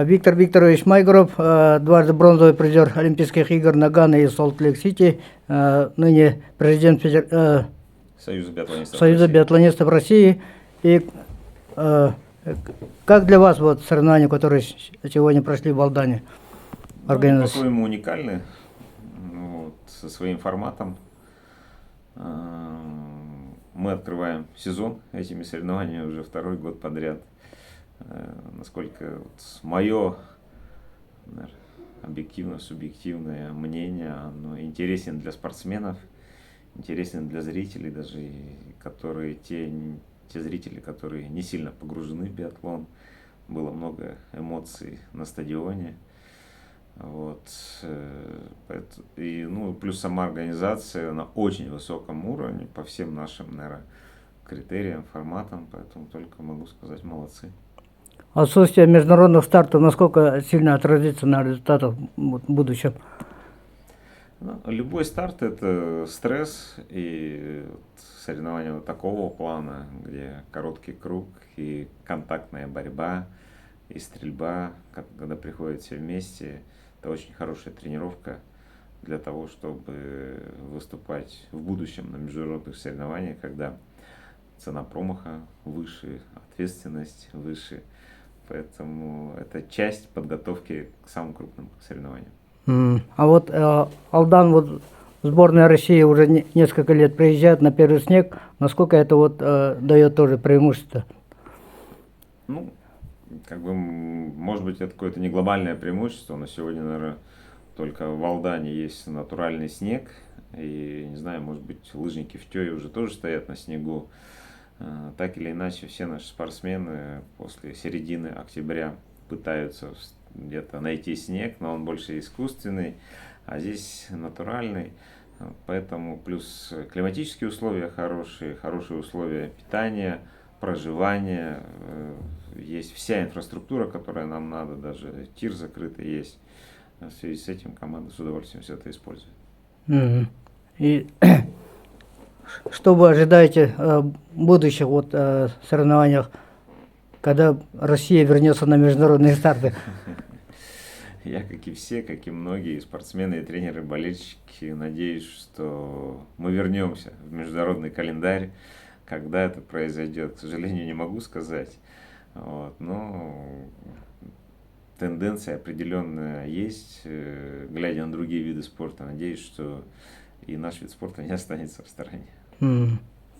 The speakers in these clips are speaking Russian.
Виктор Викторович Майгоров, дважды бронзовый призер Олимпийских игр Нагано и Солт-Лейк-Сити, ныне президент Союза биатлонистов России. И как для вас вот соревнования, которые сегодня прошли в Алдане? Ну, по-своему уникальны, вот, со своим форматом. Мы открываем сезон этими соревнованиями уже второй год подряд. Насколько мое объективно, субъективное мнение, оно интересен для спортсменов, интересен для зрителей, даже которые те зрители, которые не сильно погружены в биатлон. Было много эмоций на стадионе. Вот. И, ну, плюс сама организация на очень высоком уровне по всем нашим, наверное, критериям, форматам, поэтому только могу сказать молодцы. Отсутствие международных стартов насколько сильно отразится на результатах в будущем? Ну, любой старт – это стресс, и соревнования вот такого плана, где короткий круг и контактная борьба, и стрельба, когда приходят все вместе, это очень хорошая тренировка для того, чтобы выступать в будущем на международных соревнованиях, когда цена промаха выше, ответственность выше. Поэтому это часть подготовки к самым крупным соревнованиям. А вот Алдан, вот сборная России уже несколько лет приезжает на первый снег. Насколько это вот дает тоже преимущество? Ну, как бы, может быть, это какое-то не глобальное преимущество, но сегодня, наверное, только в Алдане есть натуральный снег. И, не знаю, может быть, лыжники в Тёе уже тоже стоят на снегу. Так или иначе, все наши спортсмены после середины октября пытаются где-то найти снег, но он больше искусственный, а здесь натуральный. Поэтому плюс климатические условия хорошие, хорошие условия питания, проживания. Есть вся инфраструктура, которая нам надо, даже тир закрытый есть. В связи с этим команда с удовольствием все это использует. И что вы ожидаете будущих вот, соревнованиях, когда Россия вернется на международные старты? Я, как и все, как и многие спортсмены, и тренеры, болельщики, надеюсь, что мы вернемся в международный календарь. Когда это произойдет, к сожалению, не могу сказать. Вот, но тенденция определенная есть, глядя на другие виды спорта. Надеюсь, что и наш вид спорта не останется в стороне.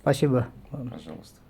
Спасибо. Пожалуйста.